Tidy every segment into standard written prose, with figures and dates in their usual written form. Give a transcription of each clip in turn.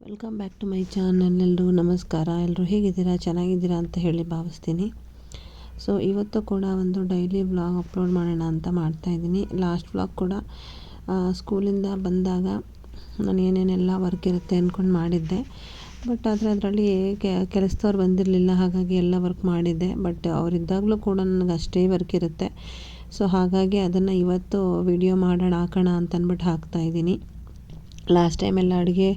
Welcome back to my channel. ಎಲ್ಲರಿಗೂ ನಮಸ್ಕಾರ. ಎಲ್ಲರೂ ಹೇಗಿದ್ದೀರಾ, ಚೆನ್ನಾಗಿದ್ದೀರಾ ಅಂತ ಹೇಳಿ ಭಾವಿಸ್ತೀನಿ. ಸೊ ಇವತ್ತು ಕೂಡ ಒಂದು ಡೈಲಿ ವ್ಲಾಗ್ ಅಪ್ಲೋಡ್ ಮಾಡೋಣ ಅಂತ ಮಾಡ್ತಾಯಿದ್ದೀನಿ. ಲಾಸ್ಟ್ ವ್ಲಾಗ್ ಕೂಡ ಸ್ಕೂಲಿಂದ ಬಂದಾಗ ನಾನು ಏನೇನೆಲ್ಲ ವರ್ಕ್ ಇರುತ್ತೆ ಅಂದ್ಕೊಂಡು ಮಾಡಿದ್ದೆ. ಬಟ್ ಆದರೆ ಅದರಲ್ಲಿ ಕೆಲಸದವ್ರು ಬಂದಿರಲಿಲ್ಲ, ಹಾಗಾಗಿ ಎಲ್ಲ ವರ್ಕ್ ಮಾಡಿದ್ದೆ. ಬಟ್ ಅವರಿದ್ದಾಗಲೂ ಕೂಡ ನನಗೆ ಅಷ್ಟೇ ವರ್ಕ್ ಇರುತ್ತೆ. ಸೊ ಹಾಗಾಗಿ ಅದನ್ನು ಇವತ್ತು ವಿಡಿಯೋ ಹಾಕೋಣ ಅಂತ ಅಂದ್ಬಿಟ್ಟು ಹಾಕ್ತಾಯಿದ್ದೀನಿ. ಲಾಸ್ಟ್ ಟೈಮ್ ಎಲ್ಲ ಅಡುಗೆ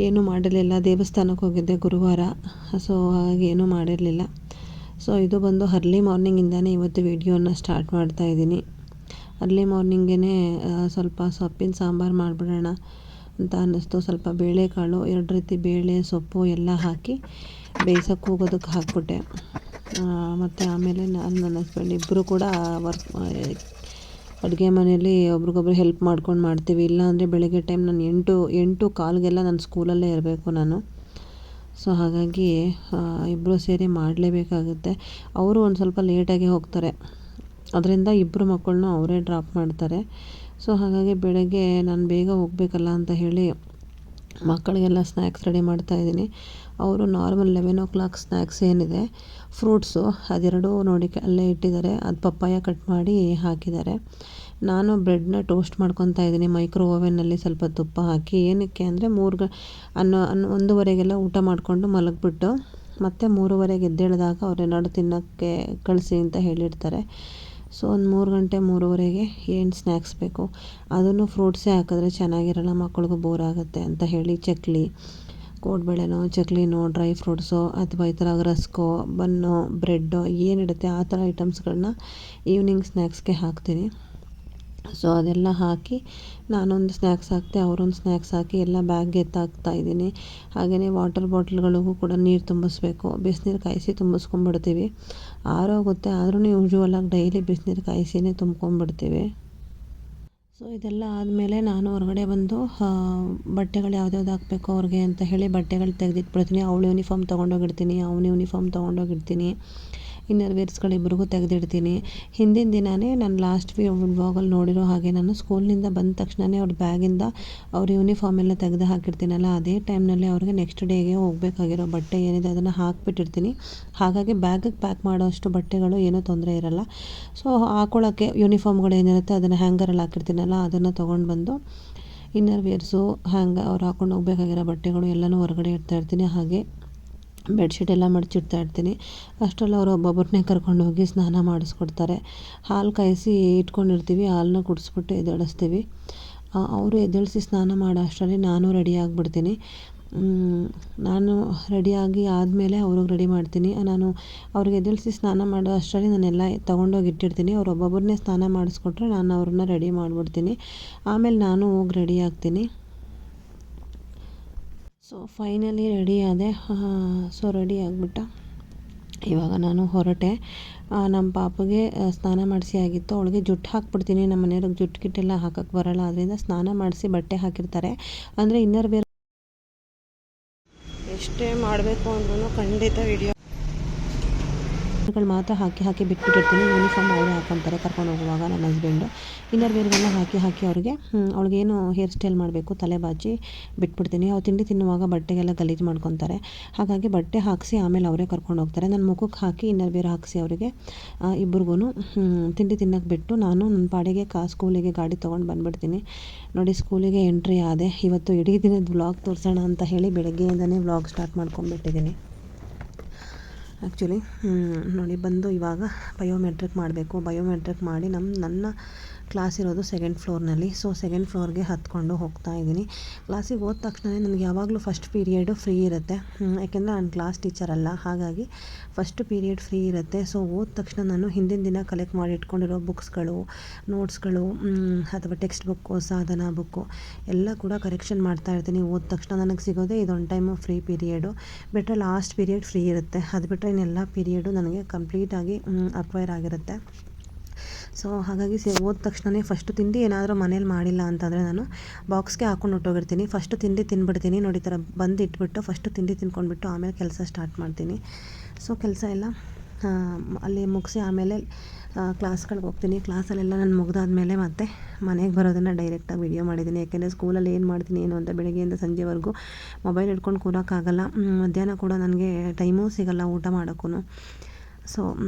ಏನೂ ಮಾಡಿರಲಿಲ್ಲ, ದೇವಸ್ಥಾನಕ್ಕೆ ಹೋಗಿದ್ದೆ ಗುರುವಾರ. ಸೊ ಹಾಗಾಗಿ ಏನೂ ಮಾಡಿರಲಿಲ್ಲ. ಸೊ ಇದು ಬಂದು ಅರ್ಲಿ ಮಾರ್ನಿಂಗಿಂದನೇ ಇವತ್ತು ವಿಡಿಯೋನ ಸ್ಟಾರ್ಟ್ ಮಾಡ್ತಾಯಿದ್ದೀನಿ. ಅರ್ಲಿ ಮಾರ್ನಿಂಗೇ ಸ್ವಲ್ಪ ಸೊಪ್ಪಿನ ಸಾಂಬಾರು ಮಾಡಿಬಿಡೋಣ ಅಂತ ಅನ್ನಿಸ್ತು. ಸ್ವಲ್ಪ ಬೇಳೆಕಾಳು, 2 ರೀತಿ ಬೇಳೆ ಸೊಪ್ಪು ಎಲ್ಲ ಹಾಕಿ ಬೇಯಿಸೋಕ್ಕೆ ಹೋಗೋದಕ್ಕೆ ಹಾಕ್ಬಿಟ್ಟೆ. ಮತ್ತು ಆಮೇಲೆ ನಾನು ನನ್ನ ಹಸ್ಬೆಂಡ್ ಇಬ್ಬರು ಕೂಡ ಅಡುಗೆ ಮನೆಯಲ್ಲಿ ಒಬ್ರಿಗೊಬ್ರು ಹೆಲ್ಪ್ ಮಾಡ್ಕೊಂಡು ಮಾಡ್ತೀವಿ. ಇಲ್ಲಾಂದರೆ ಬೆಳಗ್ಗೆ ಟೈಮ್ ನಾನು 8:15ಗೆಲ್ಲ ನಾನು ಸ್ಕೂಲಲ್ಲೇ ಇರಬೇಕು ನಾನು. ಸೊ ಹಾಗಾಗಿ ಇಬ್ಬರು ಸೇರಿ ಮಾಡಲೇಬೇಕಾಗುತ್ತೆ. ಅವರು ಒಂದು ಸ್ವಲ್ಪ ಲೇಟಾಗಿ ಹೋಗ್ತಾರೆ, ಅದರಿಂದ ಇಬ್ಬರು ಮಕ್ಕಳನ್ನೂ ಅವರೇ ಡ್ರಾಪ್ ಮಾಡ್ತಾರೆ. ಸೊ ಹಾಗಾಗಿ ಬೆಳಗ್ಗೆ ನಾನು ಬೇಗ ಹೋಗಬೇಕಲ್ಲ ಅಂತ ಹೇಳಿ ಮಕ್ಕಳಿಗೆಲ್ಲ ಸ್ನ್ಯಾಕ್ಸ್ ರೆಡಿ ಮಾಡ್ತಾಯಿದ್ದೀನಿ. ಅವರು ನಾರ್ಮಲ್ 11 o'clock ಸ್ನ್ಯಾಕ್ಸ್ ಏನಿದೆ ಫ್ರೂಟ್ಸು ಅದೆರಡೂ ನೋಡಿ ಅಲ್ಲೇ ಇಟ್ಟಿದ್ದಾರೆ. ಅದು ಪಪ್ಪಾಯ ಕಟ್ ಮಾಡಿ ಹಾಕಿದ್ದಾರೆ. ನಾನು ಬ್ರೆಡ್ನ ಟೋಸ್ಟ್ ಮಾಡ್ಕೊತಾ ಇದ್ದೀನಿ ಮೈಕ್ರೋ ಓವೆನ್ನಲ್ಲಿ ಸ್ವಲ್ಪ ತುಪ್ಪ ಹಾಕಿ. ಏನಕ್ಕೆ ಅಂದರೆ 1:15ಗೆಲ್ಲ ಊಟ ಮಾಡಿಕೊಂಡು ಮಲಗಿಬಿಟ್ಟು ಮತ್ತು 3:15ಗೆ ಎದ್ದೇಳಿದಾಗ ಅವರೆಲ್ಲರೂ ತಿನ್ನೋಕ್ಕೆ ಕಳಿಸಿ ಅಂತ ಹೇಳಿರ್ತಾರೆ. ಸೊ ಒಂದು 3 ಗಂಟೆ 3:30ಗೆ ಏನು ಸ್ನ್ಯಾಕ್ಸ್ ಬೇಕು ಅದನ್ನು ಫ್ರೂಟ್ಸೇ ಹಾಕಿದ್ರೆ ಚೆನ್ನಾಗಿರಲ್ಲ, ಮಕ್ಳಿಗೂ ಬೋರ್ ಆಗುತ್ತೆ ಅಂತ ಹೇಳಿ ಚಕ್ಲಿ, ಕೋಡ್ಬೇಳೆನೋ ಚಕ್ಲಿನೋ ಡ್ರೈ ಫ್ರೂಟ್ಸೋ ಅಥವಾ ಈ ಥರ ರಸ್ಕೋ ಬನ್ನೋ ಬ್ರೆಡ್ಡೋ ಏನಿಡುತ್ತೆ ಆ ಥರ ಐಟಮ್ಸ್ಗಳನ್ನ ಈವ್ನಿಂಗ್ ಸ್ನ್ಯಾಕ್ಸ್ಗೆ ಹಾಕ್ತೀನಿ. ಸೊ ಅದೆಲ್ಲ ಹಾಕಿ ನಾನೊಂದು ಸ್ನ್ಯಾಕ್ಸ್ ಹಾಕ್ತೆ, ಅವರೊಂದು ಸ್ನ್ಯಾಕ್ಸ್ ಹಾಕಿ ಎಲ್ಲ ಬ್ಯಾಗ್ಗೆ ಎತ್ತಾಕ್ತಾಯಿದ್ದೀನಿ. ಹಾಗೆಯೇ ವಾಟರ್ ಬಾಟ್ಲ್ಗಳಿಗೂ ಕೂಡ ನೀರು ತುಂಬಿಸ್ಬೇಕು. ಬಿಸಿನೀರು ಕಾಯಿಸಿ ತುಂಬಿಸ್ಕೊಂಡ್ಬಿಡ್ತೀವಿ, ಆರೋಗುತ್ತೆ. ಆದ್ರೂ ಯೂಶ್ವಲಾಗಿ ಡೈಲಿ ಬಿಸಿನೀರು ಕಾಯಿಸಿನೇ ತುಂಬ್ಕೊಂಡ್ಬಿಡ್ತೀವಿ. ಸೊ ಇದೆಲ್ಲ ಆದಮೇಲೆ ನಾನು ಹೊರಗಡೆ ಬಂದು ಬಟ್ಟೆಗಳು ಯಾವ್ದ್ಯಾವ್ದು ಹಾಕಬೇಕು ಅವ್ರಿಗೆ ಅಂತ ಹೇಳಿ ಬಟ್ಟೆಗಳು ತೆಗೆದಿಟ್ಬಿಡ್ತೀನಿ. ಅವಳು ಯೂನಿಫಾರ್ಮ್ ತೊಗೊಂಡೋಗಿಡ್ತೀನಿ, ಅವ್ನು ಯೂನಿಫಾರ್ಮ್ ತೊಗೊಂಡೋಗಿಡ್ತೀನಿ. ಇನ್ನರ್ ವೇರ್ಸ್ಗಳಿಬ್ರಿಗೂ ತೆಗೆದಿಡ್ತೀನಿ. ಹಿಂದಿನ ದಿನವೇ ನಾನು ಲಾಸ್ಟ್ ವ್ಲಾಗಲ್ಲಿ ನೋಡಿರೋ ಹಾಗೆ ನಾನು ಸ್ಕೂಲ್ನಿಂದ ಬಂದ ತಕ್ಷಣವೇ ಅವ್ರ ಬ್ಯಾಗಿಂದ ಅವ್ರ ಯೂನಿಫಾರ್ಮ್ ಎಲ್ಲ ತೆಗೆದು ಹಾಕಿರ್ತೀನಲ್ಲ, ಅದೇ ಟೈಮ್ನಲ್ಲಿ ಅವ್ರಿಗೆ ನೆಕ್ಸ್ಟ್ ಡೇಗೆ ಹೋಗಬೇಕಾಗಿರೋ ಬಟ್ಟೆ ಏನಿದೆ ಅದನ್ನು ಹಾಕಿಬಿಟ್ಟಿರ್ತೀನಿ. ಹಾಗಾಗಿ ಬ್ಯಾಗಿಗೆ ಪ್ಯಾಕ್ ಮಾಡೋಷ್ಟು ಬಟ್ಟೆಗಳು ಏನೂ ತೊಂದರೆ ಇರೋಲ್ಲ. ಸೊ ಹಾಕೊಳ್ಳೋಕ್ಕೆ ಯೂನಿಫಾರ್ಮ್ಗಳು ಏನಿರುತ್ತೆ ಅದನ್ನು ಹ್ಯಾಂಗರಲ್ಲಿ ಹಾಕಿರ್ತೀನಲ್ಲ ಅದನ್ನು ತೊಗೊಂಡು ಬಂದು ಇನ್ನರ್ ವೇರ್ಸು ಅವ್ರು ಹಾಕೊಂಡು ಹೋಗಬೇಕಾಗಿರೋ ಬಟ್ಟೆಗಳು ಎಲ್ಲನೂ ಹೊರಗಡೆ ಇಡ್ತಾಯಿರ್ತೀನಿ. ಹಾಗೆ ಬೆಡ್ಶೀಟ್ ಎಲ್ಲ ಮಡಚಿಡ್ತಾ ಇರ್ತೀನಿ. ಅಷ್ಟರಲ್ಲಿ ಅವರು ಒಬ್ಬೊಬ್ಬರನ್ನೇ ಕರ್ಕೊಂಡೋಗಿ ಸ್ನಾನ ಮಾಡಿಸ್ಕೊಡ್ತಾರೆ. ಹಾಲು ಕಾಯಿಸಿ ಇಟ್ಕೊಂಡಿರ್ತೀವಿ, ಹಾಲನ್ನ ಕುಡಿಸ್ಬಿಟ್ಟು ಎದ್ದೇಳಿಸ್ತೀವಿ. ಅವರು ಎದ್ದೇಳಿಸಿ ಸ್ನಾನ ಮಾಡೋ ಅಷ್ಟರಲ್ಲಿ ನಾನು ರೆಡಿ ಆಗಿಬಿಡ್ತೀನಿ. ನಾನು ರೆಡಿಯಾಗಿ ಆದಮೇಲೆ ಅವ್ರಿಗೆ ರೆಡಿ ಮಾಡ್ತೀನಿ. ನಾನು ಅವ್ರಿಗೆ ಎದ್ದೇಳಿಸಿ ಸ್ನಾನ ಮಾಡೋ ಅಷ್ಟರಲ್ಲಿ ನಾನೆಲ್ಲ ತೊಗೊಂಡೋಗಿ ಇಟ್ಟಿರ್ತೀನಿ. ಅವ್ರು ಒಬ್ಬೊಬ್ಬರನ್ನೇ ಸ್ನಾನ ಮಾಡಿಸ್ಕೊಟ್ರೆ ನಾನು ಅವ್ರನ್ನ ರೆಡಿ ಮಾಡಿಬಿಡ್ತೀನಿ. ಆಮೇಲೆ ನಾನು ಹೋಗಿ ರೆಡಿ ಆಗ್ತೀನಿ. ಸೊ ಫೈನಲಿ ರೆಡಿ ಆದೆ. ಸೊ ರೆಡಿ ಆಗಿಬಿಟ್ಟು ಇವಾಗ ನಾನು ಹೊರಟೆ. ನಮ್ಮ ಪಾಪಗೆ ಸ್ನಾನ ಮಾಡಿಸಿ ಆಗಿತ್ತು. ಅವಳಿಗೆ ಜುಟ್ಟು ಹಾಕ್ಬಿಡ್ತೀನಿ. ನಮ್ಮ ಮನೆಯವ್ರಿಗೆ ಜುಟ್ಟು ಗಿಟ್ಟೆಲ್ಲ ಹಾಕೋಕ್ಕೆ ಬರೋಲ್ಲ, ಅದರಿಂದ ಸ್ನಾನ ಮಾಡಿಸಿ ಬಟ್ಟೆ ಹಾಕಿರ್ತಾರೆ. ಅಂದರೆ ಇನ್ನರ್ ವೇರ್ ಎಷ್ಟೇ ಮಾಡಬೇಕು ಅಂದ್ರೂ ಖಂಡಿತ ವಿಡಿಯೋ ಮಾತ್ರ ಹಾಕಿ ಬಿಟ್ಬಿಟ್ಟಿರ್ತೀನಿ. ಯೂನಿಫಾರ್ಮ್ ಅವರೇ ಹಾಕ್ಕೊತಾರೆ ಕರ್ಕೊಂಡು ಹೋಗುವಾಗ ನನ್ನ ಹಸ್ಬೆಂಡು. ಇನ್ನರ್ ವೇರ್ಗಳನ್ನ ಹಾಕಿ ಅವ್ರಿಗೇನು ಹೇರ್ ಸ್ಟೈಲ್ ಮಾಡಬೇಕು ತಲೆ ಬಾಚಿ ಬಿಟ್ಬಿಡ್ತೀನಿ. ಅವ್ರು ತಿಂಡಿ ತಿನ್ನುವಾಗ ಬಟ್ಟೆಗೆಲ್ಲ ಗಲೀಜು ಮಾಡ್ಕೊತಾರೆ. ಹಾಗಾಗಿ ಬಟ್ಟೆ ಹಾಕಿಸಿ ಆಮೇಲೆ ಅವರೇ ಕರ್ಕೊಂಡು ಹೋಗ್ತಾರೆ. ನಾನು ಮುಖಕ್ಕೆ ಹಾಕಿ ಇನ್ನರ್ ವೇರ್ ಹಾಕಿಸಿ ಅವರಿಗೆ ಇಬ್ಬರಿಗೂ ತಿಂಡಿ ತಿನ್ನೋಕ್ಕೆ ಬಿಟ್ಟು ನಾನು ನನ್ನ ಪಾಡಿಗೆ ಸ್ಕೂಲಿಗೆ ಗಾಡಿ ತೊಗೊಂಡು ಬಂದುಬಿಡ್ತೀನಿ. ನೋಡಿ ಸ್ಕೂಲಿಗೆ ಎಂಟ್ರಿ ಆದೆ. ಇವತ್ತು ಇಡೀ ದಿನದ ವ್ಲಾಗ್ ತೋರಿಸೋಣ ಅಂತ ಹೇಳಿ ಬೆಳಗ್ಗೆಯಿಂದನೇ ವ್ಲಾಗ್ ಸ್ಟಾರ್ಟ್ ಮಾಡ್ಕೊಂಡ್ಬಿಟ್ಟಿದ್ದೀನಿ. ಆ್ಯಕ್ಚುಲಿ ನೋಡಿ ಬಂದು ಇವಾಗ ಬಯೋಮೆಟ್ರಿಕ್ ಮಾಡಬೇಕು. ಬಯೋಮೆಟ್ರಿಕ್ ಮಾಡಿ ನನ್ನ ಕ್ಲಾಸ್ ಇರೋದು 2nd ಫ್ಲೋರ್ನಲ್ಲಿ. ಸೊ 2nd ಫ್ಲೋರ್ಗೆ ಹತ್ಕೊಂಡು ಹೋಗ್ತಾ ಇದ್ದೀನಿ. ಕ್ಲಾಸಿಗೆ ಹೋದ ತಕ್ಷಣ ನನಗೆ ಯಾವಾಗಲೂ ಫಸ್ಟ್ ಪೀರಿಯಡು ಫ್ರೀ ಇರುತ್ತೆ. ಯಾಕೆಂದರೆ ನಾನು ಕ್ಲಾಸ್ ಟೀಚರ್ ಅಲ್ಲ, ಹಾಗಾಗಿ ಫಸ್ಟ್ ಪೀರಿಯಡ್ ಫ್ರೀ ಇರುತ್ತೆ. ಸೊ ಹೋದ ತಕ್ಷಣ ನಾನು ಹಿಂದಿನ ದಿನ ಕಲೆಕ್ಟ್ ಮಾಡಿ ಇಟ್ಕೊಂಡಿರೋ ಬುಕ್ಸ್ಗಳು, ನೋಟ್ಸ್ಗಳು ಅಥವಾ ಟೆಕ್ಸ್ಟ್ ಬುಕ್ಕು, ಸಾಧನ ಬುಕ್ಕು ಎಲ್ಲ ಕೂಡ ಕರೆಕ್ಷನ್ ಮಾಡ್ತಾ ಇರ್ತೀನಿ. ಹೋದ ತಕ್ಷಣ ನನಗೆ ಸಿಗೋದೇ ಇದೊಂದು ಟೈಮು ಫ್ರೀ ಪೀರಿಯಡು. ಬಿಟ್ಟರೆ ಲಾಸ್ಟ್ ಪೀರಿಯಡ್ ಫ್ರೀ ಇರುತ್ತೆ. ಅದು ಬಿಟ್ಟರೆ ಇನ್ನೆಲ್ಲ ಪೀರಿಯಡು ನನಗೆ ಕಂಪ್ಲೀಟಾಗಿ ಅಕ್ವೈರ್ ಆಗಿರುತ್ತೆ. ಸೊ ಹಾಗಾಗಿ ಹೋದ ತಕ್ಷಣವೇ ಫಸ್ಟು ತಿಂಡಿ ಏನಾದರೂ ಮನೇಲಿ ಮಾಡಿಲ್ಲ ಅಂತಂದರೆ ನಾನು ಬಾಕ್ಸ್ಗೆ ಹಾಕ್ಕೊಂಡು ಹೊಟ್ಟೋಗಿರ್ತೀನಿ. ಫಸ್ಟು ತಿಂಡಿ ತಿಂದ್ಬಿಡ್ತೀನಿ. ನೋಡಿ ಈ ಥರ ಬಂದು ಇಟ್ಬಿಟ್ಟು ಫಸ್ಟು ತಿಂಡಿ ತಿನ್ಕೊಂಡ್ಬಿಟ್ಟು ಆಮೇಲೆ ಕೆಲಸ ಸ್ಟಾರ್ಟ್ ಮಾಡ್ತೀನಿ. ಸೊ ಕೆಲಸ ಎಲ್ಲ ಅಲ್ಲಿ ಮುಗಿಸಿ ಆಮೇಲೆ ಕ್ಲಾಸ್ಗಳಿಗೆ ಹೋಗ್ತೀನಿ. ಕ್ಲಾಸಲ್ಲೆಲ್ಲ ನಾನು ಮುಗಿದಾದ್ಮೇಲೆ ಮತ್ತೆ ಮನೆಗೆ ಬರೋದನ್ನು ಡೈರೆಕ್ಟಾಗಿ ವಿಡಿಯೋ ಮಾಡಿದ್ದೀನಿ. ಯಾಕೆಂದರೆ ಸ್ಕೂಲಲ್ಲಿ ಏನು ಮಾಡ್ತೀನಿ ಏನು ಅಂತ ಬೆಳಗ್ಗೆಯಿಂದ ಸಂಜೆವರೆಗೂ ಮೊಬೈಲ್ ಹಿಡ್ಕೊಂಡು ಕೂರೋಕ್ಕಾಗಲ್ಲ. ಮಧ್ಯಾಹ್ನ ಕೂಡ ನನಗೆ ಟೈಮೂ ಸಿಗೋಲ್ಲ ಊಟ ಮಾಡೋಕ್ಕೂ. ಸೊ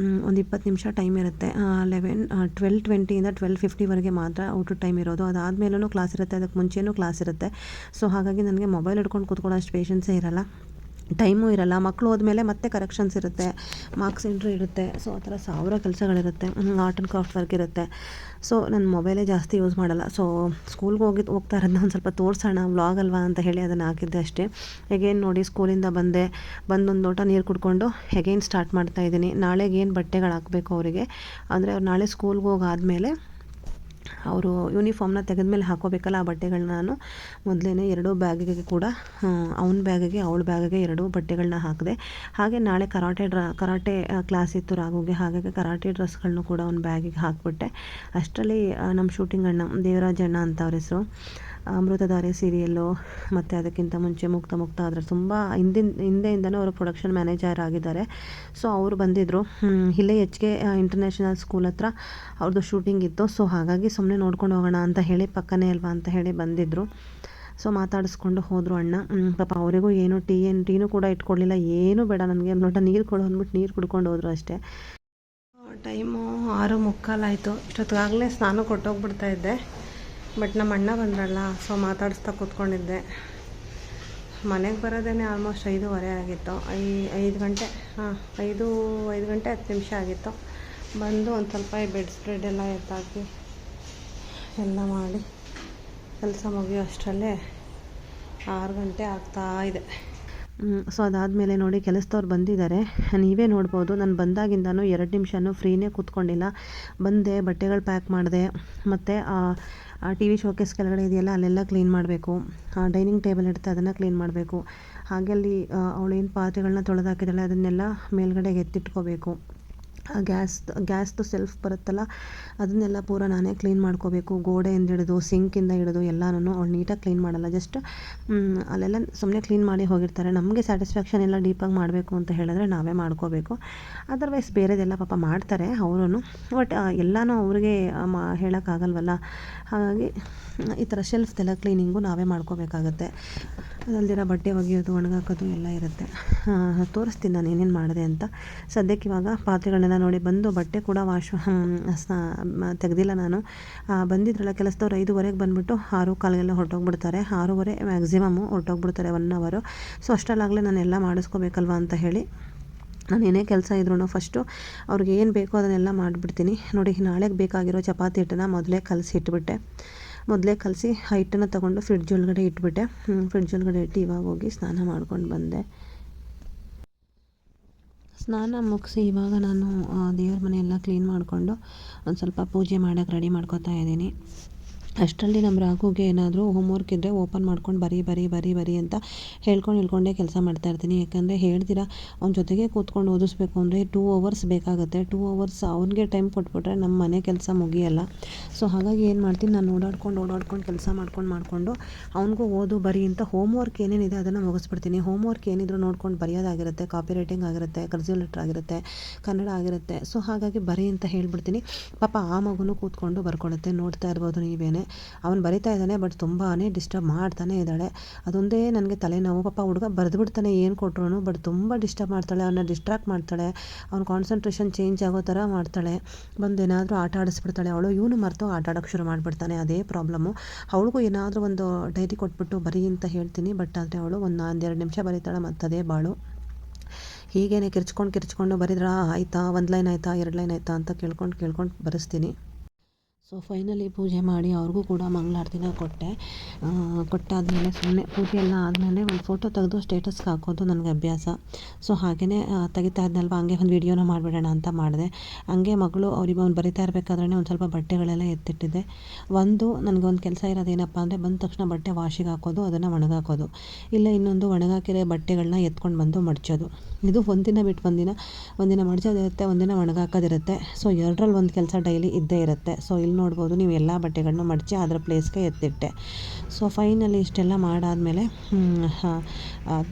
ಒಂದು 20 ನಿಮಿಷ ಟೈಮ್ ಇರುತ್ತೆ. 12:20 12:50ವರೆಗೆ ಮಾತ್ರ ಊಟದ ಟೈಮ್ ಇರೋದು. ಅದಾದಮೇಲೂ ಕ್ಲಾಸ್ ಇರುತ್ತೆ, ಅದಕ್ಕೆ ಮುಂಚೆನೂ ಕ್ಲಾಸ್ ಇರುತ್ತೆ. ಸೊ ಹಾಗಾಗಿ ನನಗೆ ಮೊಬೈಲ್ ಹಿಡ್ಕೊಂಡು ಕೂತ್ಕೊಳ್ಳೋ ಅಷ್ಟು ಪೇಷನ್ಸೇ ಇರೋಲ್ಲ, ಟೈಮೂ ಇರೋಲ್ಲ. ಮಕ್ಕಳು ಹೋದ್ಮೇಲೆ ಮತ್ತೆ ಕರೆಕ್ಷನ್ಸ್ ಇರುತ್ತೆ, ಮಾರ್ಕ್ಸ್ ಎಂಟ್ರಿ ಇರುತ್ತೆ. ಸೊ ಆ ಥರ 1000 ಕೆಲಸಗಳಿರುತ್ತೆ. ಆರ್ಟ್ ಆ್ಯಂಡ್ ಕ್ರಾಫ್ಟ್ ವರ್ಕ್ ಇರುತ್ತೆ. ಸೊ ನಾನು ಮೊಬೈಲೇ ಜಾಸ್ತಿ ಯೂಸ್ ಮಾಡಲ್ಲ. ಸೊ ಸ್ಕೂಲ್ಗೆ ಹೋಗ್ತಾ ಇರೋದನ್ನ ಒಂದು ಸ್ವಲ್ಪ ತೋರಿಸೋಣ, ವ್ಲಾಗ್ ಅಲ್ವಾ ಅಂತ ಹೇಳಿ ಅದನ್ನು ಹಾಕಿದ್ದೆ ಅಷ್ಟೇ. ಹೇಗೇನು ನೋಡಿ ಸ್ಕೂಲಿಂದ ಬಂದೊಂದು ಲೋಟ ನೀರು ಕುಡ್ಕೊಂಡು ಹೇಗೇನು ಸ್ಟಾರ್ಟ್ ಮಾಡ್ತಾಯಿದ್ದೀನಿ. ನಾಳೆಗೆ ಏನು ಬಟ್ಟೆಗಳು ಹಾಕಬೇಕು ಅವರಿಗೆ ಅಂದರೆ ಅವ್ರು ನಾಳೆ ಸ್ಕೂಲ್ಗೆ ಹೋಗಾದ್ಮೇಲೆ ಅವರು ಯೂನಿಫಾರ್ಮ್ನ ತೆಗೆದ್ಮೇಲೆ ಹಾಕೋಬೇಕಲ್ಲ ಆ ಬಟ್ಟೆಗಳನ್ನ ನಾನು ಮೊದಲೇ 2 ಬ್ಯಾಗಿಗೆ ಕೂಡ ಅವನ ಬ್ಯಾಗಿಗೆ ಅವಳ ಬ್ಯಾಗಿಗೆ 2 ಬಟ್ಟೆಗಳನ್ನ ಹಾಕಿದೆ. ಹಾಗೆ ನಾಳೆ ಕರಾಟೆ ಕ್ಲಾಸ್ ಇತ್ತು ರಾಘುಗೆ, ಹಾಗಾಗಿ ಕರಾಟೆ ಡ್ರೆಸ್ಗಳನ್ನೂ ಕೂಡ ಅವ್ನ ಬ್ಯಾಗಿಗೆ ಹಾಕಿಬಿಟ್ಟೆ. ಅಷ್ಟರಲ್ಲಿ ನಮ್ಮ ಶೂಟಿಂಗ್ ಅಣ್ಣ ದೇವರಾಜ್ ಅಣ್ಣ ಅಂತ ಅವ್ರ ಹೆಸರು, ಅಮೃತಧಾರೆ ಸೀರಿಯಲ್ಲು ಮತ್ತು ಅದಕ್ಕಿಂತ ಮುಂಚೆ ಮುಕ್ತ ಅದರ ತುಂಬ ಹಿಂದೆಯಿಂದನೂ ಅವರು ಪ್ರೊಡಕ್ಷನ್ ಮ್ಯಾನೇಜರ್ ಆಗಿದ್ದಾರೆ. ಸೊ ಅವರು ಬಂದಿದ್ದರು. ಇಲ್ಲೇ HK ಇಂಟರ್ನ್ಯಾಷನಲ್ ಸ್ಕೂಲ್ ಹತ್ರ ಅವ್ರದ್ದು ಶೂಟಿಂಗ್ ಇತ್ತು. ಸೊ ಹಾಗಾಗಿ ಸುಮ್ಮನೆ ನೋಡ್ಕೊಂಡು ಹೋಗೋಣ ಅಂತ ಹೇಳಿ, ಪಕ್ಕನೇ ಅಲ್ವಾ ಅಂತ ಹೇಳಿ ಬಂದಿದ್ದರು. ಸೊ ಮಾತಾಡಿಸ್ಕೊಂಡು ಹೋದರು ಅಣ್ಣ. ಪಾಪ ಅವರಿಗೂ ಏನು ಟೀನೂ ಕೂಡ ಇಟ್ಕೊಡ್ಲಿಲ್ಲ, ಏನೂ ಬೇಡ ನನಗೆ ಒಂದು ಲೋಟ ನೀರು ಕೊಡು ಅಂದ್ಬಿಟ್ಟು ನೀರು ಕುಡ್ಕೊಂಡು ಹೋದರು ಅಷ್ಟೇ. ಟೈಮು 6:45 ಆಯಿತು. ಇಷ್ಟೊತ್ತಿಗಾಗಲೇ ಸ್ನಾನ ಕೊಟ್ಟೋಗ್ಬಿಡ್ತಾ ಇದ್ದೆ. ಬಟ್ ನಮ್ಮ ಅಣ್ಣ ಬಂದ್ರಲ್ಲ, ಸೊ ಮಾತಾಡಿಸ್ತಾ ಕೂತ್ಕೊಂಡಿದ್ದೆ. ಮನೆಗೆ ಬರೋದೇ ಆಲ್ಮೋಸ್ಟ್ 5:15 ಆಗಿತ್ತು. 5 ಗಂಟೆ 5 ಗಂಟೆ 10 ನಿಮಿಷ ಆಗಿತ್ತು. ಬಂದು ಒಂದು ಸ್ವಲ್ಪ ಈ ಬೆಡ್ ಸ್ಪ್ರೆಡ್ ಎಲ್ಲ ಎತ್ತಾಕಿ ಎಲ್ಲ ಮಾಡಿ ಕೆಲಸ ಮುಗಿಯೋ ಅಷ್ಟರಲ್ಲೇ 6 ಗಂಟೆ ಆಗ್ತಾಯಿದೆ. ಸೊ ಅದಾದಮೇಲೆ ನೋಡಿ ಕೆಲಸದವ್ರು ಬಂದಿದ್ದಾರೆ. ನೀವೇ ನೋಡ್ಬೋದು, ನಾನು ಬಂದಾಗಿಂದನೂ 2 ನಿಮಿಷನೂ ಫ್ರೀನೇ ಕೂತ್ಕೊಂಡಿಲ್ಲ. ಬಂದೆ, ಬಟ್ಟೆಗಳು ಪ್ಯಾಕ್ ಮಾಡಿದೆ, ಮತ್ತು TV ಶೋಕೇಸ್ ಕೆಳಗಡೆ ಇದೆಯಲ್ಲ ಅಲ್ಲೆಲ್ಲ ಕ್ಲೀನ್ ಮಾಡಬೇಕು. ಡೈನಿಂಗ್ ಟೇಬಲ್ ಇರುತ್ತೆ ಅದನ್ನು ಕ್ಲೀನ್ ಮಾಡಬೇಕು. ಹಾಗೆ ಅಲ್ಲಿ ಅವಳೇನು ಪಾತ್ರೆಗಳನ್ನ ತೊಳೆದಾಕಿದ್ದಾಳೆ ಅದನ್ನೆಲ್ಲ ಮೇಲ್ಗಡೆಗೆ ಎತ್ತಿಟ್ಕೋಬೇಕು. ಗ್ಯಾಸ್ದು ಸೆಲ್ಫ್ ಬರುತ್ತಲ್ಲ ಅದನ್ನೆಲ್ಲ ಪೂರ ನಾನೇ ಕ್ಲೀನ್ ಮಾಡ್ಕೋಬೇಕು. ಗೋಡೆಯಿಂದ ಹಿಡಿದು ಸಿಂಕಿಂದ ಹಿಡಿದು ಎಲ್ಲನೂ ಅವಳು ನೀಟಾಗಿ ಕ್ಲೀನ್ ಮಾಡಲ್ಲ. ಜಸ್ಟ್ ಅಲ್ಲೆಲ್ಲ ಸುಮ್ಮನೆ ಕ್ಲೀನ್ ಮಾಡಿ ಹೋಗಿರ್ತಾರೆ. ನಮಗೆ ಸ್ಯಾಟಿಸ್ಫ್ಯಾಕ್ಷನ್ ಎಲ್ಲ ಡೀಪಾಗಿ ಮಾಡಬೇಕು ಅಂತ ಹೇಳಿದ್ರೆ ನಾವೇ ಮಾಡ್ಕೋಬೇಕು. ಅದರ್ವೈಸ್ ಬೇರೆದೆಲ್ಲ ಪಾಪ ಮಾಡ್ತಾರೆ ಅವರು. ಬಟ್ ಎಲ್ಲನೂ ಅವ್ರಿಗೆ ಹೇಳೋಕ್ಕಾಗಲ್ವಲ್ಲ. ಹಾಗಾಗಿ ಈ ಥರ ಶೆಲ್ಫ್ದೆಲ್ಲ ಕ್ಲೀನಿಂಗು ನಾವೇ ಮಾಡ್ಕೋಬೇಕಾಗತ್ತೆ. ಅದಲ್ದಿರ ಬಟ್ಟೆ ಒಗೆಯೋದು, ಒಣಗಾಕೋದು ಎಲ್ಲ ಇರುತ್ತೆ. ತೋರಿಸ್ತೀನಿ ನಾನು ಏನೇನು ಮಾಡಿದೆ ಅಂತ. ಸದ್ಯಕ್ಕೆ ಇವಾಗ ಪಾತ್ರೆಗಳನ್ನೆಲ್ಲ ನೋಡಿ ಬಂದು ಬಟ್ಟೆ ಕೂಡ ತೆಗೆದಿಲ್ಲ ನಾನು. ಬಂದಿದ್ರಲ್ಲ ಕೆಲಸದವ್ರು 5:15 ಬಂದುಬಿಟ್ಟು 6:15 ಹೊರಟೋಗ್ಬಿಡ್ತಾರೆ. 6:30 ಮ್ಯಾಕ್ಸಿಮಮ್ಮು ಹೊರಟೋಗ್ಬಿಡ್ತಾರೆ, 1 ಅವರು. ಸೊ ಅಷ್ಟರಲ್ಲಾಗಲೇ ನಾನು ಎಲ್ಲ ಮಾಡಿಸ್ಕೋಬೇಕಲ್ವ ಅಂತ ಹೇಳಿ ನಾನು ಏನೇ ಕೆಲಸ ಇದ್ರೂ ಫಸ್ಟು ಅವ್ರಿಗೆ ಏನು ಬೇಕೋ ಅದನ್ನೆಲ್ಲ ಮಾಡಿಬಿಡ್ತೀನಿ. ನೋಡಿ ನಾಳೆಗೆ ಬೇಕಾಗಿರೋ ಚಪಾತಿ ಹಿಟ್ಟನ್ನು ಮೊದಲೇ ಕಲಸಿ ಹಿಟ್ಟನ್ನು ತೊಗೊಂಡು ಫ್ರಿಡ್ಜ್ ಒಳಗಡೆ ಇಟ್ಬಿಟ್ಟೆ. ಫ್ರಿಡ್ಜ್ ಒಳಗಡೆ ಇಟ್ಟು ಇವಾಗ ಹೋಗಿ ಸ್ನಾನ ಮಾಡ್ಕೊಂಡು ಬಂದೆ. ಸ್ನಾನ ಮುಗಿಸಿ ಇವಾಗ ನಾನು ದೇವ್ರ ಮನೆಯೆಲ್ಲ ಕ್ಲೀನ್ ಮಾಡಿಕೊಂಡು ಒಂದು ಸ್ವಲ್ಪ ಪೂಜೆ ಮಾಡೋಕ್ಕೆ ರೆಡಿ ಮಾಡ್ಕೊತಾ ಇದ್ದೀನಿ. ಅಷ್ಟರಲ್ಲಿ ನಮ್ಮ ರಾಘುಗೆ ಏನಾದರೂ ಹೋಮ್ವರ್ಕ್ ಇದ್ದರೆ ಓಪನ್ ಮಾಡ್ಕೊಂಡು ಬರಿ ಅಂತ ಹೇಳ್ಕೊಂಡೇ ಕೆಲಸ ಮಾಡ್ತಾಯಿರ್ತೀನಿ. ಯಾಕಂದರೆ ಹೇಳ್ತೀರಾ ಅವ್ನ ಜೊತೆಗೆ ಕೂತ್ಕೊಂಡು ಓದಿಸ್ಬೇಕು ಅಂದರೆ 2 ಅವರ್ಸ್ ಬೇಕಾಗುತ್ತೆ. 2 ಅವರ್ಸ್ ಅವ್ನಿಗೆ ಟೈಮ್ ಕೊಟ್ಬಿಟ್ರೆ ನಮ್ಮ ಮನೆ ಕೆಲಸ ಮುಗಿಯಲ್ಲ. ಸೊ ಹಾಗಾಗಿ ಏನು ಮಾಡ್ತೀನಿ, ನಾನು ಓಡಾಡ್ಕೊಂಡು ಕೆಲಸ ಮಾಡಿಕೊಂಡು ಅವ್ನಿಗೂ ಓದು ಬರಿ ಅಂತ ಹೋಮ್ವರ್ಕ್ ಏನೇನಿದೆ ಅದನ್ನು ಮುಗಿಸ್ಬಿಡ್ತೀನಿ. ಹೋಮ್ವರ್ಕ್ ಏನಿದ್ರು ನೋಡ್ಕೊಂಡು ಬರೆಯೋದಾಗಿರುತ್ತೆ, ಕಾಪಿ ರೈಟಿಂಗ್ ಆಗಿರುತ್ತೆ, ಕರ್ಸಿವ್ ಲೆಟ್ರ್ ಆಗಿರುತ್ತೆ, ಕನ್ನಡ ಆಗಿರುತ್ತೆ. ಸೊ ಹಾಗಾಗಿ ಬರಿ ಅಂತ ಹೇಳ್ಬಿಡ್ತೀನಿ. ಪಾಪ ಆ ಮಗುನೂ ಕೂತ್ಕೊಂಡು ಬರ್ಕೊಳ್ಳುತ್ತೆ. ನೋಡ್ತಾ ಇರ್ಬೋದು ನೀವೇನೆ, ಅವನು ಬರಿತಾ ಇದ್ದಾನೆ ಬಟ್ ತುಂಬಾ ಡಿಸ್ಟರ್ಬ್ ಮಾಡ್ತಾನೆ ಇದ್ದಾಳೆ. ಅದೊಂದೇ ನನಗೆ ತಲೆನೋವು. ಪಾಪ ಹುಡುಗ ಬರೆದ್ಬಿಡ್ತಾನೆ ಏನು ಕೊಟ್ರು, ಬಟ್ ತುಂಬ ಡಿಸ್ಟರ್ಬ್ ಮಾಡ್ತಾಳೆ, ಅವನ್ನ ಡಿಸ್ಟ್ರಾಕ್ಟ್ ಮಾಡ್ತಾಳೆ, ಅವ್ನ ಕಾನ್ಸಂಟ್ರೇಷನ್ ಚೇಂಜ್ ಆಗೋ ಥರ ಮಾಡ್ತಾಳೆ. ಬಂದು ಏನಾದರೂ ಆಟ ಆಡಿಸ್ಬಿಡ್ತಾಳೆ ಅವಳು, ಇವನು ಮರೆತು ಆಟ ಆಡೋಕ್ಕೆ ಶುರು ಮಾಡಿಬಿಡ್ತಾನೆ. ಅದೇ ಪ್ರಾಬ್ಲಮ್ಮು. ಅವಳಿಗೂ ಏನಾದರೂ ಒಂದು ಡೈರಿ ಕೊಟ್ಬಿಟ್ಟು ಬರಿ ಅಂತ ಹೇಳ್ತೀನಿ. ಬಟ್ ಆದರೆ ಅವಳು ಒಂದು 2 ನಿಮಿಷ ಬರೀತಾಳೆ, ಮತ್ತದೇ ಬಾಳು. ಹೀಗೇನೆ ಕಿರ್ಚ್ಕೊಂಡು ಬರಿದ್ರಾ ಆಯಿತಾ, 1 ಲೈನ್ ಆಯಿತಾ 2 ಲೈನ್ ಆಯಿತಾ ಅಂತ ಕೇಳ್ಕೊಂಡು ಬರೆಸ್ತೀನಿ. ಸೊ ಫೈನಲಿ ಪೂಜೆ ಮಾಡಿ ಅವ್ರಿಗೂ ಕೂಡ ಮಂಗಳಾರತಿನ ಕೊಟ್ಟಾದಮೇಲೆ ಸುಮ್ಮನೆ ಪೂಜೆ ಎಲ್ಲ ಆದಮೇಲೆ ಒಂದು ಫೋಟೋ ತೆಗೆದು ಸ್ಟೇಟಸ್ಗೆ ಹಾಕೋದು ನನಗೆ ಅಭ್ಯಾಸ. ಸೊ ಹಾಗೆಯೇ ತೆಗಿತಾ ಇದ್ನಲ್ವ, ಹಂಗೆ ಒಂದು ವೀಡಿಯೋನ ಮಾಡಿಬಿಡೋಣ ಅಂತ ಮಾಡಿದೆ. ಹಂಗೆ ಮಗಳು ಅವ್ರಿಗೆ ಅವ್ನು ಬರಿತಾ ಇರಬೇಕಾದ್ರೆ ಒಂದು ಸ್ವಲ್ಪ ಬಟ್ಟೆಗಳೆಲ್ಲ ಎತ್ತಿಟ್ಟಿದ್ದೆ. ನನಗೊಂದು ಕೆಲಸ ಇರೋದೇನಪ್ಪ ಅಂದರೆ ಬಂದ ತಕ್ಷಣ ಬಟ್ಟೆ ವಾಶಿಗೆ ಹಾಕೋದು, ಅದನ್ನು ಒಣಗಾಕೋದು, ಇಲ್ಲ ಇನ್ನೊಂದು ಒಣಗಾಕಿರೋ ಬಟ್ಟೆಗಳನ್ನ ಎತ್ಕೊಂಡು ಬಂದು ಮಡಚೋದು. ಇದು ಒಂದಿನ ಬಿಟ್ಟು ಒಂದಿನ ಮಡ್ಚೋದಿರುತ್ತೆ, ಒಂದಿನ ಒಣಗಾಕೋದಿರುತ್ತೆ. ಸೊ ಎರಡರಲ್ಲಿ ಒಂದು ಕೆಲಸ ಡೈಲಿ ಇದ್ದೇ ಇರುತ್ತೆ. ಸೊ ಇಲ್ಲಿ ನೋಡ್ಬೋದು ನೀವು ಎಲ್ಲ ಬಟ್ಟೆಗಳನ್ನೂ ಮಡಚಿ ಅದರ ಪ್ಲೇಸ್ಗೆ ಎತ್ತಿಟ್ಟೆ. ಸೊ ಫೈನಲಿ ಇಷ್ಟೆಲ್ಲ ಮಾಡಾದಮೇಲೆ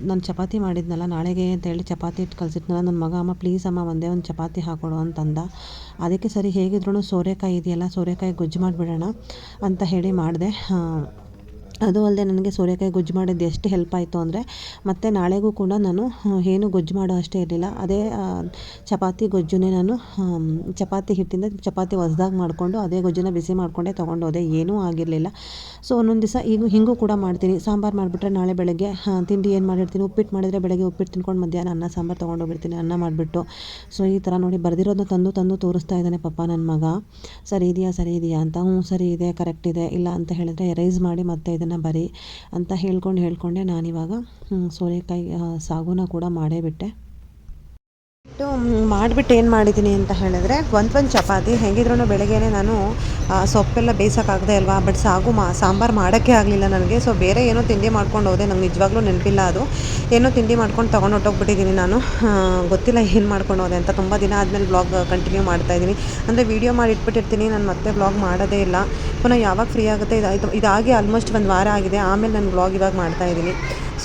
ನಾನು ಚಪಾತಿ ಮಾಡಿದ್ನಲ್ಲ ನಾಳೆಗೆ ಅಂತೇಳಿ ಚಪಾತಿ ಹಿಟ್ಟು ಕಲಸಿಟ್ನಲ್ಲ, ನನ್ನ ಮಗ ಅಮ್ಮ ಪ್ಲೀಸ್ ಅಮ್ಮ ಒಂದೇ ಒಂದು ಚಪಾತಿ ಹಾಕ್ಕೊಡು ಅಂತಂದ. ಅದಕ್ಕೆ ಸರಿ ಹೇಗಿದ್ರೂ ಸೋರೆಕಾಯಿ ಇದೆಯಲ್ಲ, ಸೋರೆಕಾಯಿ ಗೊಜ್ಜು ಮಾಡಿಬಿಡೋಣ ಅಂತ ಹೇಳಿ ಮಾಡಿದೆ. ಅದು ಅಲ್ಲದೆ ನನಗೆ ಸೋರೆಕಾಯಿ ಗೊಜ್ಜು ಮಾಡಿದ್ದು ಎಷ್ಟು ಹೆಲ್ಪ್ ಆಯಿತು ಅಂದರೆ, ಮತ್ತು ನಾಳೆಗೂ ಕೂಡ ನಾನು ಏನು ಗೊಜ್ಜು ಮಾಡೋ ಅಷ್ಟೇ ಇರಲಿಲ್ಲ. ಅದೇ ಚಪಾತಿ ಗೊಜ್ಜುನೇ ನಾನು ಚಪಾತಿ ಹಿಟ್ಟಿಂದ ಚಪಾತಿ ಹೊಸ್ದಾಗಿ ಮಾಡಿಕೊಂಡು ಅದೇ ಗೊಜ್ಜನ್ನ ಬಿಸಿ ಮಾಡಿಕೊಂಡೇ ತೊಗೊಂಡೋದೆ, ಏನೂ ಆಗಿರಲಿಲ್ಲ. ಸೊ ಒಂದೊಂದು ದಿವಸ ಹೀಗೂ ಕೂಡ ಮಾಡ್ತೀನಿ. ಸಾಂಬಾರು ಮಾಡಿಬಿಟ್ರೆ ನಾಳೆ ಬೆಳಗ್ಗೆ ತಿಂಡಿ ಏನು ಮಾಡಿರ್ತೀನಿ, ಉಪ್ಪಿಟ್ಟು ಮಾಡಿದರೆ ಬೆಳಗ್ಗೆ ಉಪ್ಪಿಟ್ಟು ತಿನ್ಕೊಂಡು ಮಧ್ಯಾಹ್ನ ಅನ್ನ ಸಾಂಬಾರು ತೊಗೊಂಡೋಗಿರ್ತೀನಿ, ಅನ್ನ ಮಾಡಿಬಿಟ್ಟು. ಸೊ ಈ ಥರ ನೋಡಿ ಬರೆದಿರೋದನ್ನ ತಂದು ತೋರಿಸ್ತಾ ಇದ್ದಾನೆ ಪಾಪ ನನ್ನ ಮಗ. ಸರಿ ಇದೆಯಾ ಅಂತ. ಹ್ಞೂ ಸರಿ ಇದೆ, ಕರೆಕ್ಟ್ ಇದೆ, ಇಲ್ಲ ಅಂತ ಹೇಳಿದ್ರೆ ಎರೈಸ್ ಮಾಡಿ ಮತ್ತೆ ಇದನ್ನು ಬರಿ ಅಂತ ಹೇಳ್ಕೊಂಡೆ ನಾನಿವಾಗ ಸೋರೆಕಾಯಿ ಸಾಗುನ ಕೂಡ ಮಾಡೇ ಬಿಟ್ಟೆ. ಮಾಡಿಬಿಟ್ಟು ಏನು ಮಾಡಿದ್ದೀನಿ ಅಂತ ಹೇಳಿದ್ರೆ, ಒಂದು ಚಪಾತಿ ಹೇಗಿದ್ರೂ ಬೆಳಗ್ಗೆನೇ ನಾನು ಸೊಪ್ಪೆಲ್ಲ ಬೇಯಿಸೋಕ್ಕಾಗದೆ ಅಲ್ವಾ, ಬಟ್ ಸಾಂಬಾರು ಮಾಡೋಕ್ಕೆ ಆಗಲಿಲ್ಲ ನನಗೆ. ಸೊ ಬೇರೆ ಏನೋ ತಿಂಡಿ ಮಾಡ್ಕೊಂಡು ಹೋದೆ, ನಂಗೆ ನಿಜವಾಗ್ಲೂ ನೆನಪಿಲ್ಲ ಅದು. ಏನೋ ತಿಂಡಿ ಮಾಡ್ಕೊಂಡು ತೊಗೊಂಡು ಹೊಟ್ಟೋಗ್ಬಿಟ್ಟಿದ್ದೀನಿ ನಾನು, ಗೊತ್ತಿಲ್ಲ ಏನು ಮಾಡ್ಕೊಂಡು ಹೋದೆ ಅಂತ. ತುಂಬ ದಿನ ಆದಮೇಲೆ ಬ್ಲಾಗ್ ಕಂಟಿನ್ಯೂ ಮಾಡ್ತಾಯಿದ್ದೀನಿ. ಅಂದರೆ ವೀಡಿಯೋ ಮಾಡಿ ಇಟ್ಬಿಟ್ಟಿರ್ತೀನಿ, ನಾನು ಮತ್ತೆ ಬ್ಲಾಗ್ ಮಾಡೋದೇ ಇಲ್ಲ. ಪುನಃ ಯಾವಾಗ ಫ್ರೀ ಆಗುತ್ತೆ, ಇದಾಗಿ ಆಲ್ಮೋಸ್ಟ್ ಒಂದು ವಾರ ಆಗಿದೆ, ಆಮೇಲೆ ನಾನು ಬ್ಲಾಗ್ ಇವಾಗ ಮಾಡ್ತಾಯಿದ್ದೀನಿ.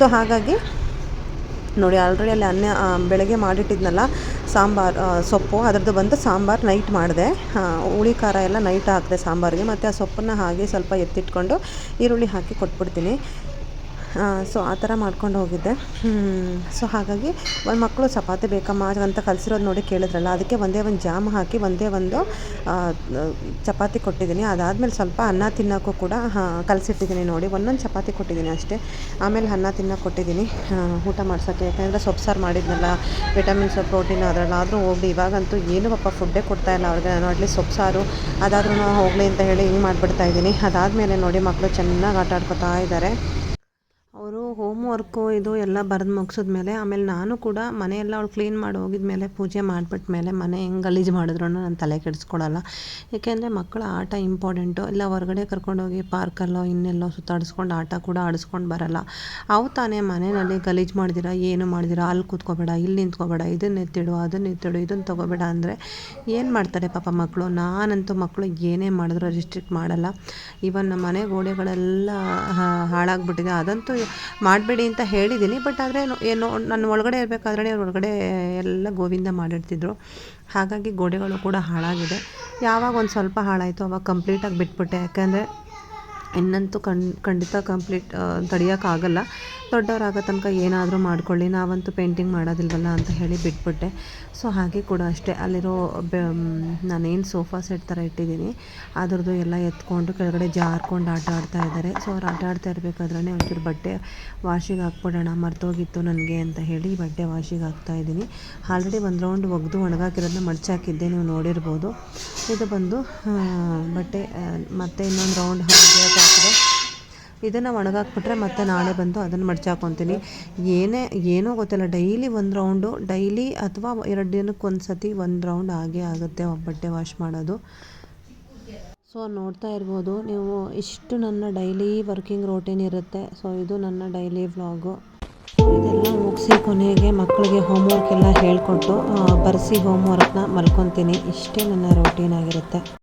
ಸೊ ಹಾಗಾಗಿ ನೋಡಿ ಆಲ್ರೆಡಿ ಅಲ್ಲಿ ಬೆಳಗ್ಗೆ ಮಾಡಿಟ್ಟಿದ್ನಲ್ಲ ಸೊಪ್ಪು, ಅದರದ್ದು ಬಂದು ಸಾಂಬಾರು ನೈಟ್ ಮಾಡಿದೆ. ಹುಳಿ ಖಾರ ಎಲ್ಲ ನೈಟ್ ಹಾಕಿದೆ ಸಾಂಬಾರಿಗೆ, ಮತ್ತು ಆ ಸೊಪ್ಪನ್ನು ಹಾಗೆ ಸ್ವಲ್ಪ ಎತ್ತಿಟ್ಕೊಂಡು ಈರುಳ್ಳಿ ಹಾಕಿ ಕೊಟ್ಬಿಡ್ತೀನಿ. ಸೊ ಆ ಥರ ಮಾಡ್ಕೊಂಡು ಹೋಗಿದ್ದೆ. ಸೊ ಹಾಗಾಗಿ ಒಂದು ಮಕ್ಕಳು ಚಪಾತಿ ಬೇಕಮ್ಮ ಅಂತ ಕಲಿಸಿರೋದು ನೋಡಿ ಕೇಳಿದ್ರಲ್ಲ, ಅದಕ್ಕೆ ಒಂದೇ ಒಂದು ಜಾಮ್ ಹಾಕಿ ಒಂದೇ ಒಂದು ಚಪಾತಿ ಕೊಟ್ಟಿದ್ದೀನಿ. ಅದಾದಮೇಲೆ ಸ್ವಲ್ಪ ಅನ್ನ ತಿನ್ನೋಕ್ಕೂ ಕೂಡ ಕಲಸಿಟ್ಟಿದ್ದೀನಿ ನೋಡಿ, ಒಂದೊಂದು ಚಪಾತಿ ಕೊಟ್ಟಿದ್ದೀನಿ ಅಷ್ಟೇ. ಆಮೇಲೆ ಅನ್ನ ತಿನ್ನೋಕೆ ಕೊಟ್ಟಿದ್ದೀನಿ ಊಟ ಮಾಡ್ಸೋಕ್ಕೆ, ಯಾಕೆಂದರೆ ಸೊಪ್ಪು ಸಾರು ಮಾಡಿದ್ನಲ್ಲ, ವಿಟಮಿನ್ಸ್ ಪ್ರೋಟೀನ್ ಅದರಲ್ಲಾದರೂ ಹೋಗಲಿ. ಇವಾಗಂತೂ ಏನು ಪಾಪ ಫುಡ್ಡೇ ಕೊಡ್ತಾಯಿಲ್ಲ ಅವ್ರಿಗೆ. ನಾನು ಅಟ್ಲೀಸ್ಟ್ ಸೊಪ್ಪು ಸಾರು ಅದಾದ್ರೂ ಹೋಗಲಿ ಅಂತ ಹೇಳಿ ಹಿಂಗೆ ಮಾಡಿಬಿಡ್ತಾಯಿದ್ದೀನಿ. ಅದಾದಮೇಲೆ ನೋಡಿ ಮಕ್ಕಳು ಚೆನ್ನಾಗಿ ಆಟ ಆಡ್ಕೊತಾ ಇದ್ದಾರೆ. ಅವರು ಹೋಮ್ ವರ್ಕು ಇದು ಎಲ್ಲ ಬರೆದು ಮುಗಿಸಿದ್ಮೇಲೆ ಆಮೇಲೆ ನಾನು ಕೂಡ ಮನೆಯೆಲ್ಲ ಅವ್ಳು ಕ್ಲೀನ್ ಮಾಡಿ ಹೋಗಿದ್ಮೇಲೆ ಪೂಜೆ ಮಾಡಿಬಿಟ್ಮೇಲೆ ಮನೆ ಹೆಂಗೆ ಗಲೀಜು ಮಾಡಿದ್ರು ನಾನು ತಲೆ ಕೆಡಿಸ್ಕೊಳ್ಳಲ್ಲ. ಏಕೆಂದರೆ ಮಕ್ಕಳ ಆಟ ಇಂಪಾರ್ಟೆಂಟು. ಇಲ್ಲ ಹೊರಗಡೆ ಕರ್ಕೊಂಡೋಗಿ ಪಾರ್ಕಲ್ಲೋ ಇನ್ನೆಲ್ಲೋ ಸುತ್ತಾಡಿಸ್ಕೊಂಡು ಆಟ ಕೂಡ ಆಡಿಸ್ಕೊಂಡು ಬರಲ್ಲ. ಅವು ತಾನೇ ಮನೆಯಲ್ಲಿ ಗಲೀಜು ಮಾಡ್ದಿರ, ಏನು ಮಾಡ್ದಿರ, ಅಲ್ಲಿ ಕೂತ್ಕೋಬೇಡ, ಇಲ್ಲಿ ನಿಂತ್ಕೋಬೇಡ, ಇದನ್ನ ಎತ್ತಿಡು, ಇದನ್ನು ತೊಗೋಬೇಡ ಅಂದರೆ ಏನು ಮಾಡ್ತಾರೆ ಪಾಪ ಮಕ್ಕಳು. ನಾನಂತೂ ಮಕ್ಕಳು ಏನೇ ಮಾಡಿದ್ರು ರಿಸ್ಟ್ರಿಕ್ಟ್ ಮಾಡಲ್ಲ. ಈವನ್ ನಮ್ಮ ಮನೆ ಗೋಡೆಗಳೆಲ್ಲ ಹಾಳಾಗ್ಬಿಟ್ಟಿದೆ, ಅದಂತೂ ಮಾಡಬೇಡಿ ಅಂತ ಹೇಳಿದ್ದೀನಿ. ಬಟ್ ಆದರೆ ಏನೋ ನಾನು ಒಳಗಡೆ ಇರಬೇಕಾದ್ರೆ ಹೊರಗಡೆ ಎಲ್ಲ ಗೋವಿಂದ ಮಾಡಿರ್ತಿದ್ರು, ಹಾಗಾಗಿ ಗೋಡೆಗಳು ಕೂಡ ಹಾಳಾಗಿದೆ. ಯಾವಾಗ ಒಂದು ಸ್ವಲ್ಪ ಹಾಳಾಯಿತು ಅವಾಗ ಕಂಪ್ಲೀಟಾಗಿ ಬಿಟ್ಬಿಟ್ಟೆ. ಯಾಕಂದರೆ ಇನ್ನಂತೂ ಖಂಡಿತ ಕಂಪ್ಲೀಟ್ ತಡೆಯೋಕ್ಕಾಗಲ್ಲ. ದೊಡ್ಡವರಾಗೋ ತನಕ ಏನಾದರೂ ಮಾಡ್ಕೊಳ್ಳಿ, ನಾವಂತೂ ಪೇಂಟಿಂಗ್ ಮಾಡೋದಿಲ್ವಲ್ಲ ಅಂತ ಹೇಳಿ ಬಿಟ್ಬಿಟ್ಟೆ. ಸೊ ಹಾಗೆ ಕೂಡ ಅಷ್ಟೇ, ಅಲ್ಲಿರೋ ನಾನೇನು ಸೋಫಾ ಸೆಟ್ ಥರ ಇಟ್ಟಿದ್ದೀನಿ ಅದ್ರದ್ದು ಎಲ್ಲ ಎತ್ಕೊಂಡು ಕೆಳಗಡೆ ಜಾರ್ಕೊಂಡು ಆಟ ಆಡ್ತಾ ಇದ್ದಾರೆ. ಸೊ ಅವ್ರು ಆಟ ಆಡ್ತಾ ಇರಬೇಕಾದ್ರೆ ಒಂಚೂರು ಬಟ್ಟೆ ವಾಶಿಗೆ ಹಾಕ್ಬಿಡೋಣ, ಮರ್ತೋಗಿತ್ತು ನನಗೆ ಅಂತ ಹೇಳಿ ಬಟ್ಟೆ ವಾಶಿಗೆ ಹಾಕ್ತಾಯಿದ್ದೀನಿ. ಆಲ್ರೆಡಿ ಒಂದು ರೌಂಡ್ ಒಗೆದು ಒಣಗಾಕಿರೋದನ್ನ ಮಡ್ಚಾಕಿದ್ದೆ, ನೀವು ನೋಡಿರ್ಬೋದು. ಇದು ಬಂದು ಬಟ್ಟೆ ಮತ್ತೆ ಇನ್ನೊಂದು ರೌಂಡ್ ಹಾಕಿದೆ. ಇದನ್ನು ಒಣಗಾಕ್ಬಿಟ್ರೆ ಮತ್ತೆ ನಾಳೆ ಬಂದು ಅದನ್ನು ಮಡ್ಚಾಕೊತೀನಿ. ಏನೋ ಗೊತ್ತಿಲ್ಲ, ಡೈಲಿ ಒಂದು ರೌಂಡು, ಡೈಲಿ ಅಥವಾ 2 ದಿನಕ್ಕೆ ಒಂದು ಸತಿ ಒಂದು ರೌಂಡ್ ಆಗೇ ಆಗುತ್ತೆ ಬಟ್ಟೆ ವಾಶ್ ಮಾಡೋದು. ಸೊ ನೋಡ್ತಾ ಇರ್ಬೋದು ನೀವು, ಇಷ್ಟು ನನ್ನ ಡೈಲಿ ವರ್ಕಿಂಗ್ ರೋಟೀನ್ ಇರುತ್ತೆ. ಸೊ ಇದು ನನ್ನ ಡೈಲಿ ವ್ಲಾಗು. ಇದೆಲ್ಲ ಮುಗಿಸಿ ಕೊನೆಗೆ ಮಕ್ಕಳಿಗೆ ಹೋಮ್ವರ್ಕ್ ಎಲ್ಲ ಹೇಳಿಕೊಟ್ಟು ಬರೆಸಿ ಹೋಮ್ವರ್ಕ್ನ ಮಲ್ಕೊತೀನಿ. ಇಷ್ಟೇ ನನ್ನ ರೋಟೀನ್ ಆಗಿರುತ್ತೆ.